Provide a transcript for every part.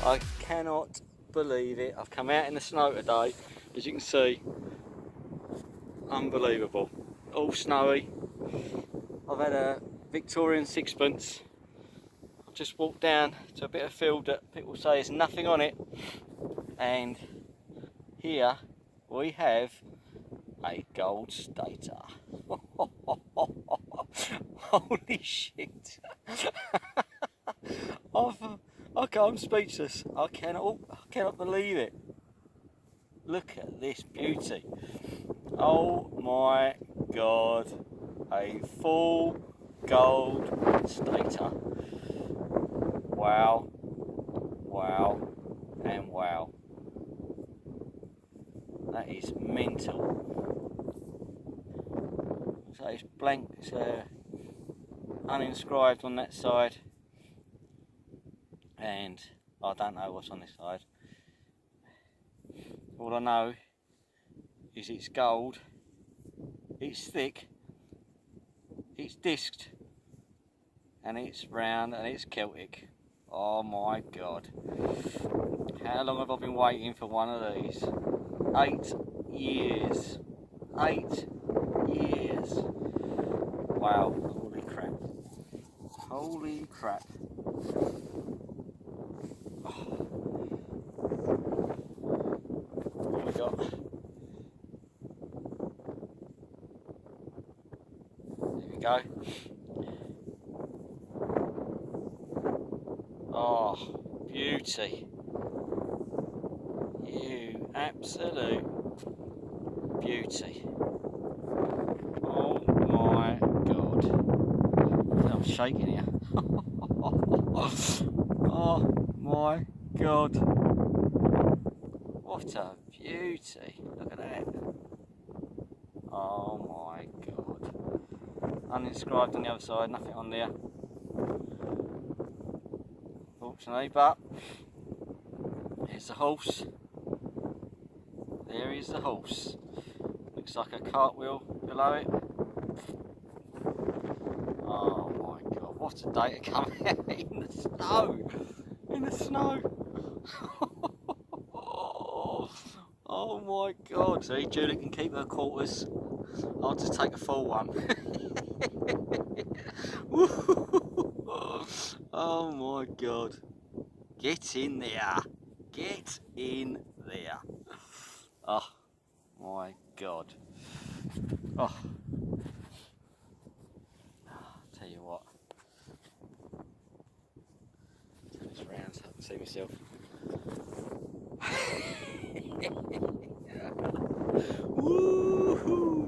I cannot believe it. I've come out in the snow today, as you can see. Unbelievable. All snowy. I've had a Victorian sixpence. I've just walked down to a bit of field that people say there's nothing on it. And here we have a gold stater. Holy shit. I'm speechless. I cannot believe it. Look at this beauty. Oh my god. A full gold stater. Wow. Wow. And wow. That is mental. So it's blank, it's uninscribed on that side. And I don't know what's on this side. All I know is it's gold, it's thick, it's disked, and it's round, and it's Celtic. Oh my god. How long have I been waiting for one of these? 8 years. 8 years. Wow, holy crap. Holy crap. What have we got? There we go. Oh, beauty. You absolute beauty. Oh my god. I'm shaking here. Oh my god. What a beauty. Look at that. Oh my god. Uninscribed on the other side, nothing on there. Fortunately, but here's the horse. There is the horse. Looks like a cartwheel below it. Oh my god, what a day to come out in the snow! In the snow! Oh my god. See, Julie can keep her quarters. I'll just take a full one. Oh my god. Get in there. Get in there. Oh my god. Oh. Tell you what. Turn this round so I can see myself. Woohoo!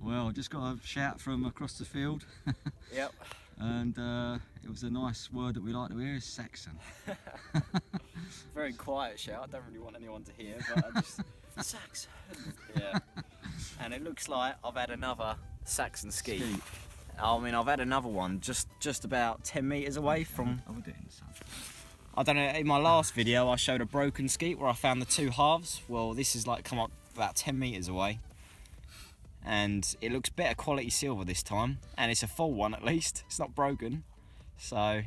Well, I just got a shout from across the field. Yep. And it was a nice word that we like to hear, is Saxon. Very quiet shout, I don't really want anyone to hear, but I just... Saxon! Yeah. And it looks like I've had another Saxon Scheme. I mean, I've had another one just about 10 metres away from... I would do it in the sun. I don't know, in my last video I showed a broken skeet where I found the two halves. Well, this is like come up about 10 metres away. And it looks better quality silver this time. And it's a full one at least. It's not broken. So...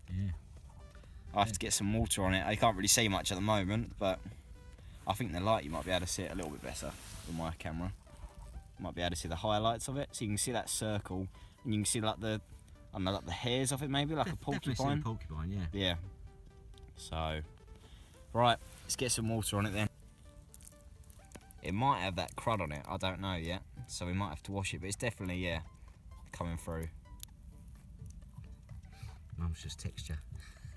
yeah. I have to get some water on it. I can't really see much at the moment, but I think the light you might be able to see it a little bit better with my camera. You might be able to see the highlights of it, so you can see that circle, and you can see like the, I don't know, like the hairs of it maybe, like a porcupine. A porcupine, yeah. Yeah. So, right, let's get some water on it then. It might have that crud on it, I don't know yet, so we might have to wash it, but it's definitely, yeah, coming through. Mum's just texture.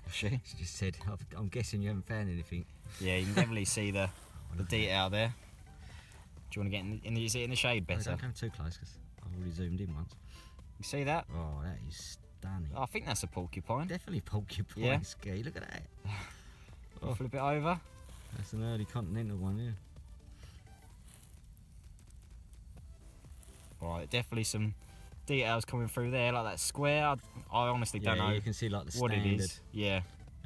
She? She just said, I'm guessing you haven't found anything. Yeah, you can definitely see the detail there. Do you want to get in the, you see it in the shade better? Don't come too close because I've already zoomed in once. You see that? Oh, that is stunning. I think that's a porcupine. Definitely porcupine Yeah. ski, look at that. I'll flip it over. That's an early continental one, yeah. Right, definitely some details coming through there, like that square. I honestly don't know you can see like the what standard it is. Yeah.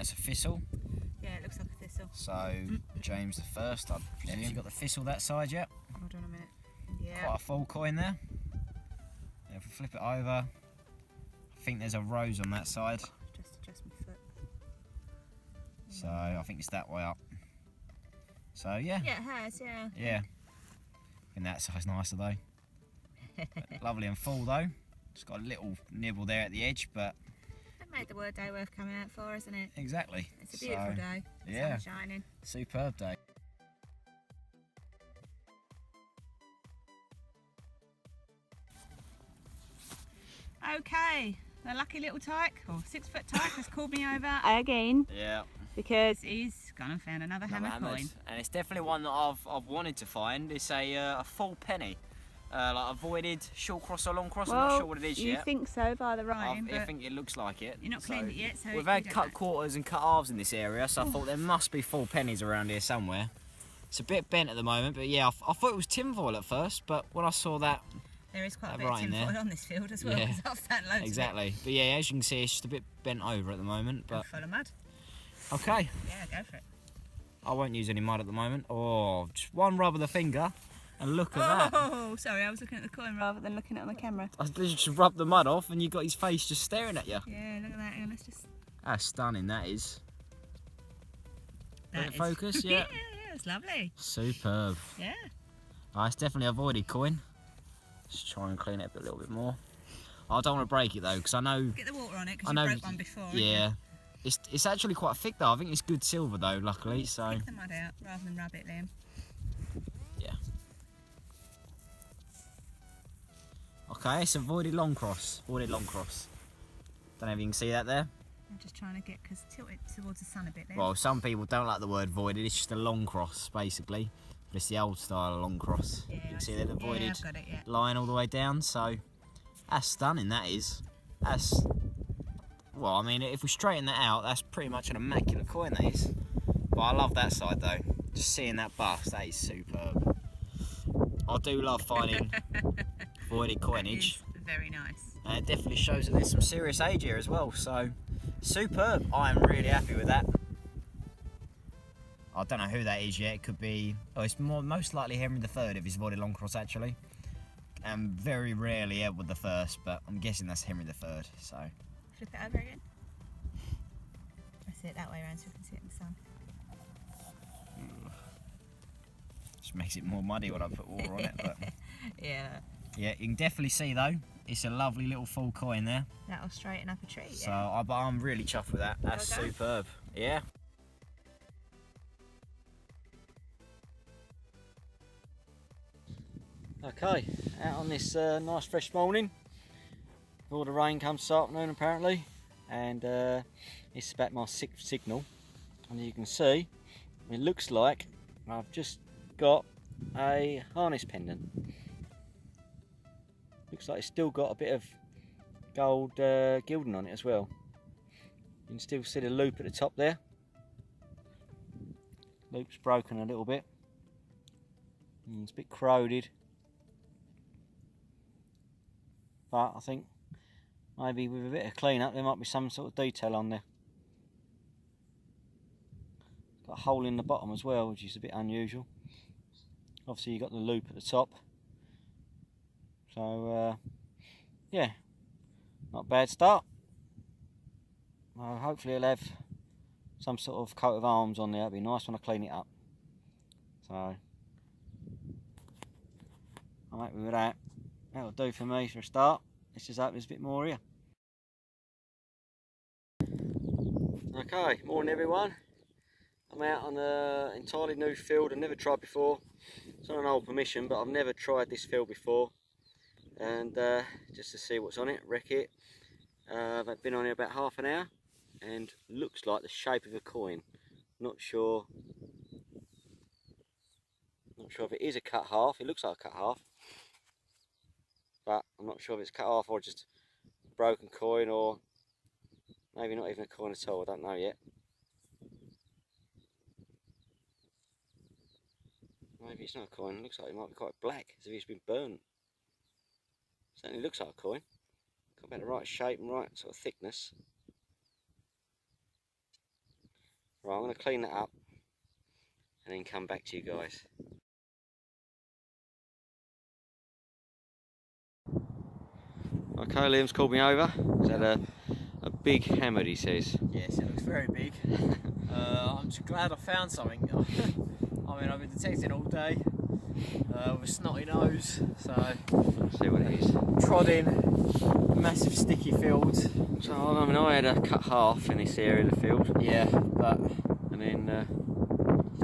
that's a thistle. Yeah, it looks like a thistle. So James the first, I presume. You got the thistle that side yet? Hold on a minute. Yeah. Quite a full coin there. And if we flip it over, I think there's a rose on that side. Just adjust my foot. So I think it's that way up. So yeah. Yeah, it has, yeah. Yeah. I think that side's nicer though. Lovely and full though. It's got a little nibble there at the edge, but That made the word day worth coming out for, isn't it? exactly. It's a beautiful day. The Yeah. sun's shining. Superb day. Okay, the lucky little tyke, or 6 foot tyke, has called me over again Yeah. because he's gone and found another hammer coin. And it's definitely one that I've wanted to find. It's a full penny. Like a voided short cross or long cross. I'm not sure what it is you yet. think so by the rhyme, I but think it looks like it. you're not cleaned it yet, so we've you had don't cut know. quarters and cut halves in this area, so I thought there must be full pennies around here somewhere. It's a bit bent at the moment, but yeah, I thought it was tinfoil at first, but when I saw that, There is quite a that bit of right in there. tinfoil on this field as well, Yeah. because I've found loads exactly. But yeah, as you can see, it's just a bit bent over at the moment. of it. But Full of mud. okay, Yeah, go for it. I won't use any mud at the moment. Oh, just one rub of the finger, and look at that. Oh, sorry, I was looking at the coin rather than looking at it on the camera. I literally just rubbed the mud off, and you got his face just staring at you. Yeah, look at that. Hang on, let's just... That's stunning. That is. That Bit of focus, yeah. yeah, it's lovely. Superb. Yeah. Oh, it's definitely a voided coin. Just try and clean it up a little bit more. I don't want to break it though, because I know. Get the water on it, I because know. you broke one before. haven't Yeah. you? It's actually quite thick though. I think it's good silver though, luckily. So Pick the mud out rather than rub it, Liam. yeah. Okay, it's a voided long cross. Voided long cross. Don't know if you can see that there. I'm just trying to get, because tilt it towards the sun a bit, Liam. Well, some people don't like the word voided. It's just a long cross basically. But it's the old style long cross. Yeah, You can I see there the yeah, voided I've got it, yeah. line all the way down. So that's stunning. That is. That's. Well, I mean, if we straighten that out, that's pretty much an immaculate coin, that is. But I love that side, though. Just seeing that bust, that is superb. I do love finding voided coinage. That is very nice. And it definitely shows that there's some serious age here as well, so superb. I am really happy with that. I don't know who that is yet. It could be... Oh, it's most likely Henry III if it's voided long cross, actually. And very rarely Edward I, but I'm guessing that's Henry III, so... Flip it over again. I see it that way around so we can see it in the sun. Just makes it more muddy when I put water on it, but... Yeah. Yeah, you can definitely see though, it's a lovely little full coin there. That'll straighten up a tree, So yeah. I'm really chuffed with that. That's Well done. superb. Yeah. Okay, out on this nice fresh morning. All the rain comes this afternoon apparently, and it's about my 6th signal. And you can see, it looks like I've just got a harness pendant. Looks like it's still got a bit of gold gilding on it as well. You can still see the loop at the top there. Loop's broken a little bit. It's a bit corroded. But I think maybe with a bit of clean up there might be some sort of detail on there. Got a hole in the bottom as well, which is a bit unusual. Obviously you've got the loop at the top. So yeah, not a bad start. Hopefully it'll have some sort of coat of arms on there. It'll be nice when I clean it up. So I'm happy with that. That'll do for me for a start. Let's just hope there's a bit more here. Okay, morning everyone. I'm out on an entirely new field I've never tried before. It's on an old permission, but I've never tried this field before. And just to see what's on it, wreck it. I've been on here about half an hour and looks like the shape of a coin. Not sure if it is a cut half. It looks like a cut half. But I'm not sure if it's cut off or just a broken coin, or maybe not even a coin at all. I don't know yet. Maybe it's not a coin. It looks like it might be quite black, as if it's been burnt. Certainly looks like a coin. Got about the right shape and right sort of thickness. Right, I'm going to clean that up and then come back to you guys. Okay, Liam's called me over. He's had a big hammer, he says. Yes, it looks very big. I'm just glad I found something. I mean, I've been detecting all day with a snotty nose, so Let's see what it is. trod in massive sticky fields. So, I mean, I had a cut half in this area of the field. Yeah, but And then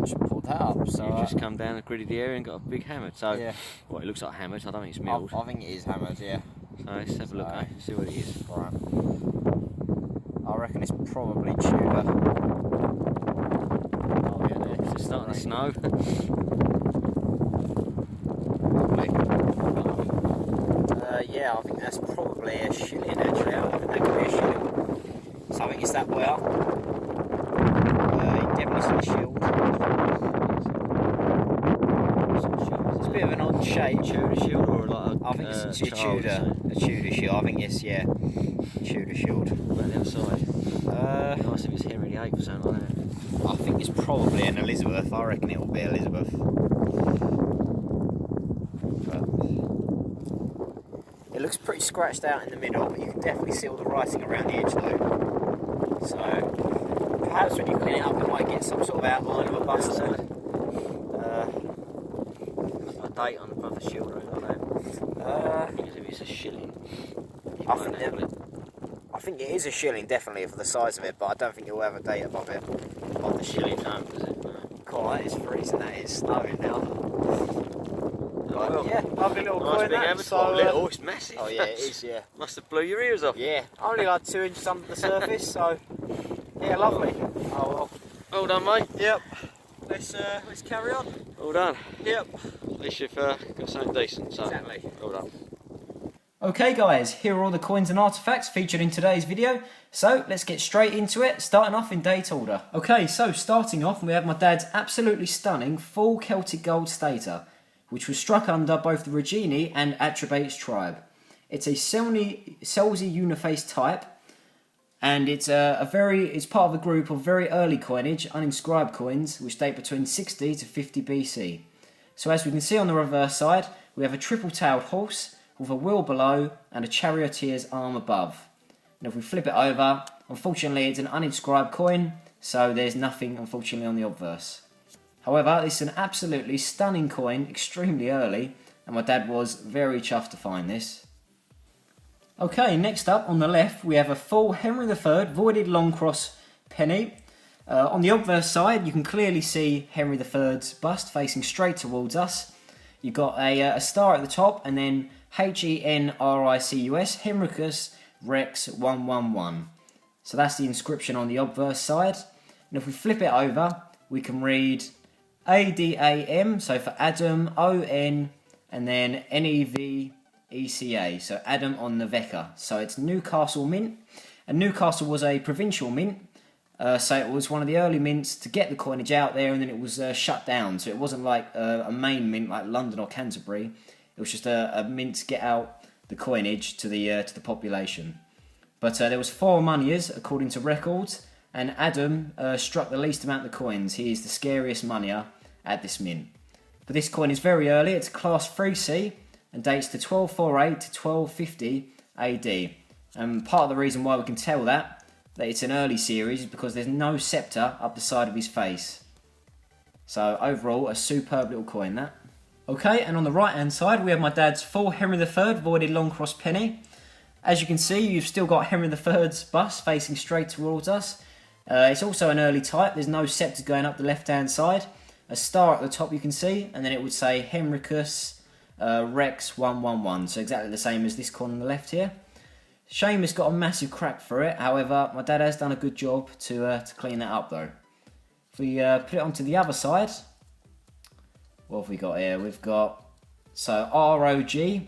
just pulled that up. So you just come down and gridded the area and got a big hammer. So, yeah, well, it looks like hammered. I don't think it's milled. I think it is hammered. Yeah. So let's have a look, eh? See what it is. Right. I reckon it's probably Tudor. Oh yeah, there. It's starting to snow. Yeah, I think that's probably a shilling actually. I think that could be a shilling. So I think it's that well. Definitely some shield. It's a bit of an odd shape. Tudor shield or like I think it's a child, Tudor shield. I think it's Tudor shield. Around the other side. Nice if it's Henry VIII or something like that. I think it's probably an Elizabeth. I reckon it will be Elizabeth. It looks pretty scratched out in the middle, but you can definitely see all the writing around the edge though. So perhaps when you clean it up, you might get some sort of outline of a bust there. A date on above the shield, I don't know. Because if it's a shilling, I think it is a shilling, definitely, for the size of it, but I don't think it will have a date above it. On the shilling, don't, does it? God, that is freezing, that is snowing now. Well, yeah, lovely little nice coin big that. hammer. So, Little, it's massive. oh yeah, it is, yeah. Must have blew your ears off. Yeah, only like 2 inches under the surface, so yeah, lovely. Oh well. Well done, mate. Yep. Let's carry on. Well done. Yep. At least you've got something decent. So. Exactly. Well done. Okay guys, here are all the coins and artifacts featured in today's video. So let's get straight into it, starting off in date order. Okay, so starting off we have my dad's absolutely stunning full Celtic gold stater, which was struck under both the Regini and Atrebates tribe. It's a Selzy uniface type, and it's it's part of a group of very early coinage, uninscribed coins, which date between 60 to 50 BC. So as we can see on the reverse side, we have a triple-tailed horse with a wheel below and a charioteer's arm above. And if we flip it over, unfortunately it's an uninscribed coin, so there's nothing unfortunately on the obverse. However, this is an absolutely stunning coin, extremely early, and my dad was very chuffed to find this. Okay, next up on the left we have a full Henry III voided long cross penny. On the obverse side you can clearly see Henry III's bust facing straight towards us. You've got a star at the top and then HENRICUS, Henricus Rex 111. So that's the inscription on the obverse side. And if we flip it over, we can read ADAM, so for Adam, ON, and then NEVECA, so Adam on the Vecca. So it's Newcastle Mint, and Newcastle was a provincial mint, so it was one of the early mints to get the coinage out there, and then it was shut down. So it wasn't like a main mint like London or Canterbury. It was just a mint to get out the coinage to the population. But there was 4 moneyers according to records, and Adam struck the least amount of the coins. He is the scariest moneyer at this mint. But this coin is very early. It's class 3C and dates to 1248 to 1250 AD. And part of the reason why we can tell that it's an early series is because there's no scepter up the side of his face. So overall, a superb little coin that. Okay, and on the right hand side we have my dad's full Henry III voided long cross penny. As you can see, you've still got Henry III's bust facing straight towards us. It's also an early type. There's no scepter going up the left hand side. A star at the top you can see, and then it would say Henricus Rex 111, so exactly the same as this coin on the left here. Shame it's got a massive crack for it, however my dad has done a good job to clean that up though. If we put it onto the other side, what have we got here? We've got, so ROGER,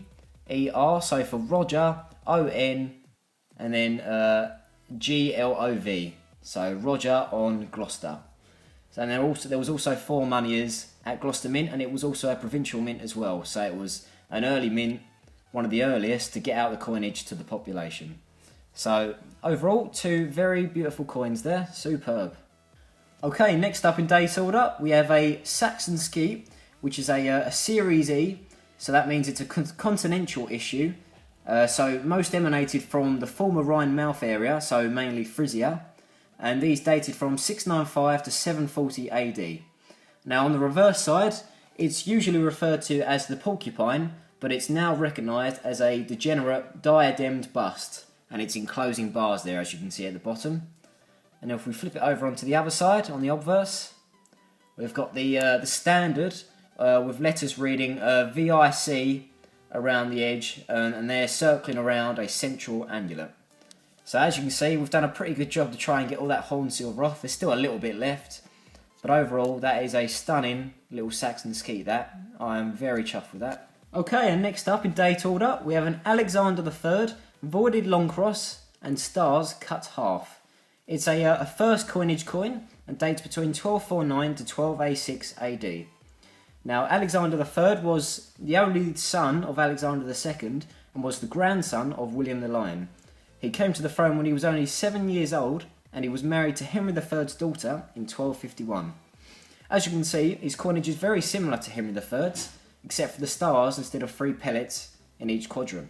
so for Roger, ON, and then GLOV, so Roger on Gloucester. So and there was also 4 moneyers at Gloucester Mint, and it was also a provincial mint as well. So it was an early mint, one of the earliest to get out the coinage to the population. So overall, 2 very beautiful coins there, superb. Okay, next up in date order, we have a Saxon Scheme, which is a Series E, so that means it's a continental issue. So most emanated from the former Rhine mouth area, so mainly Frisia, and these dated from 695 to 740 AD. Now on the reverse side, it's usually referred to as the porcupine, but it's now recognised as a degenerate diademed bust, and it's in closing bars there, as you can see at the bottom. And if we flip it over onto the other side, on the obverse, we've got the standard with letters reading VIC around the edge, and they're circling around a central annulet. So as you can see, we've done a pretty good job to try and get all that horn silver off. There's still a little bit left, but overall that is a stunning little Saxon skeet that. I am very chuffed with that. Okay, and next up in date order, we have an Alexander III voided long cross and stars cut half. It's a first coinage coin and dates between 1249 to 1286 AD. Now, Alexander III was the only son of Alexander II and was the grandson of William the Lion. He came to the throne when he was only 7 years old, and he was married to Henry III's daughter in 1251. As you can see, his coinage is very similar to Henry III's, except for the stars instead of 3 pellets in each quadrant.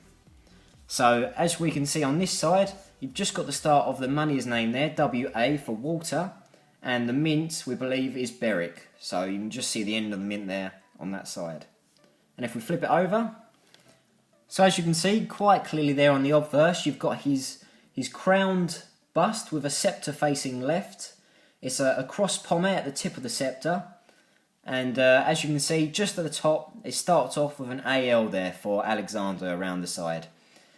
So, as we can see on this side, you've just got the start of the money's name there, WA for water, and the mint, we believe, is Berwick. So you can just see the end of the mint there on that side. And if we flip it over, so as you can see quite clearly there on the obverse, you've got his crowned bust with a sceptre facing left. It's a cross pommel at the tip of the sceptre. And as you can see, just at the top, it starts off with an AL there for Alexander around the side.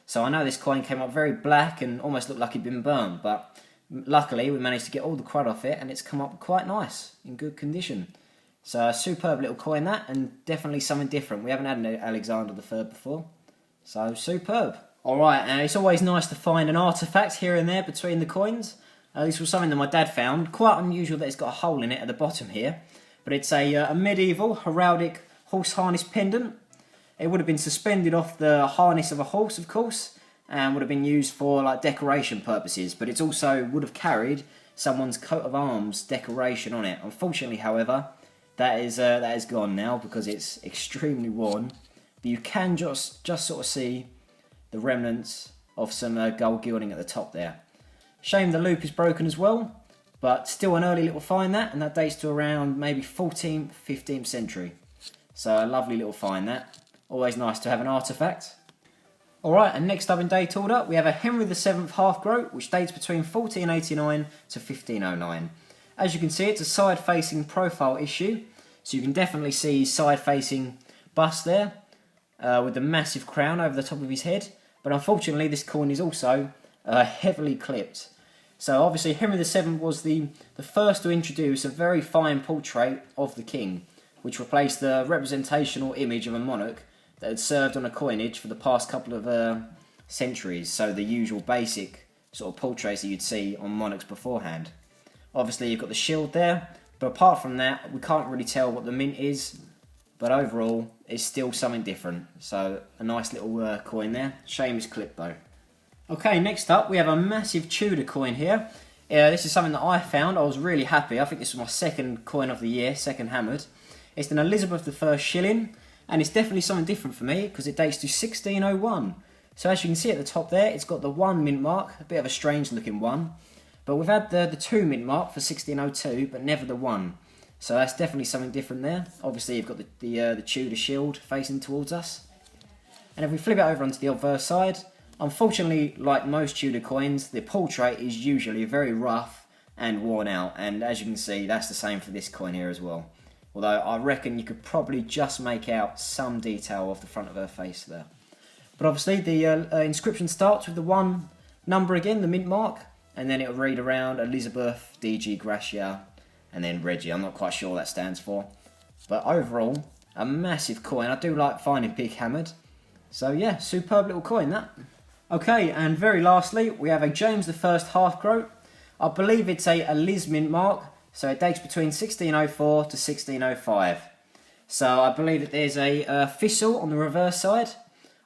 So I know this coin came up very black and almost looked like it'd been burnt, but luckily we managed to get all the crud off it and it's come up quite nice, in good condition. So a superb little coin that, and definitely something different. We haven't had an Alexander III before, so superb. Alright, and it's always nice to find an artefact here and there between the coins. This was something that my dad found, quite unusual that it's got a hole in it at the bottom here. But it's a medieval heraldic horse harness pendant. It would have been suspended off the harness of a horse, of course, and would have been used for like decoration purposes, but it also would have carried someone's coat of arms decoration on it. Unfortunately, however, that is gone now because it's extremely worn. But you can just sort of see the remnants of some gold gilding at the top there. Shame the loop is broken as well, but still an early little find that, and that dates to around maybe 14th, 15th century. So a lovely little find that. Always nice to have an artefact. Alright, and next up in date order, we have a Henry VII half-groat, which dates between 1489 to 1509. As you can see, it's a side-facing profile issue, so you can definitely see his side-facing bust there, with the massive crown over the top of his head. But unfortunately, this coin is also heavily clipped. So obviously, Henry VII was the first to introduce a very fine portrait of the king, which replaced the representational image of a monarch that had served on a coinage for the past couple of centuries, so the usual basic sort of portraits that you'd see on monarchs beforehand. Obviously you've got the shield there, but apart from that we can't really tell what the mint is, but overall it's still something different. So a nice little coin there, shame it's clipped though. Okay, next up we have a massive Tudor coin here. This is something that I found, I was really happy. I think this was my second coin of the year, second hammered. It's an Elizabeth I Shilling, and it's definitely something different for me because it dates to 1601. So as you can see at the top there, it's got the 1 mint mark, a bit of a strange looking one. But we've had the 2 mint mark for 1602, but never the 1. So that's definitely something different there. Obviously you've got the Tudor shield facing towards us. And if we flip it over onto the obverse side, unfortunately, like most Tudor coins, the portrait is usually very rough and worn out. And as you can see, that's the same for this coin here as well. Although I reckon you could probably just make out some detail off the front of her face there. But obviously the inscription starts with the 1 number again, the mint mark, and then it'll read around Elizabeth, DG Gracia, and then Reggie. I'm not quite sure what that stands for. But overall, a massive coin. I do like finding big hammered. So yeah, superb little coin that. Okay, and very lastly, we have a James I half-groat. I believe it's a Liz mint mark. So it dates between 1604 to 1605. So I believe that there's a thistle on the reverse side.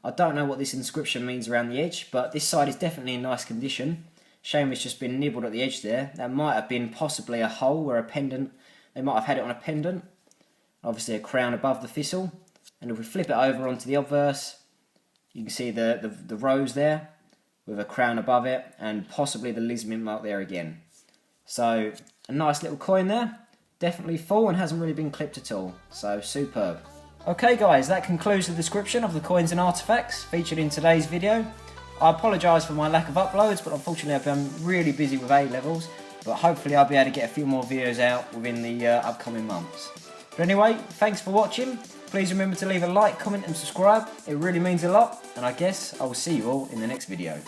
I don't know what this inscription means around the edge, but this side is definitely in nice condition. Shame it's just been nibbled at the edge there. That might have been possibly a hole where a pendant, they might have had it on a pendant. Obviously a crown above the thistle. And if we flip it over onto the obverse, you can see the rose there with a crown above it and possibly the Lismint mark there again. So a nice little coin there. Definitely full and hasn't really been clipped at all. So superb. Okay guys, that concludes the description of the coins and artifacts featured in today's video. I apologise for my lack of uploads, but unfortunately I've been really busy with A-levels. But hopefully I'll be able to get a few more videos out within the upcoming months. But anyway, thanks for watching. Please remember to leave a like, comment and subscribe. It really means a lot. And I guess I will see you all in the next video.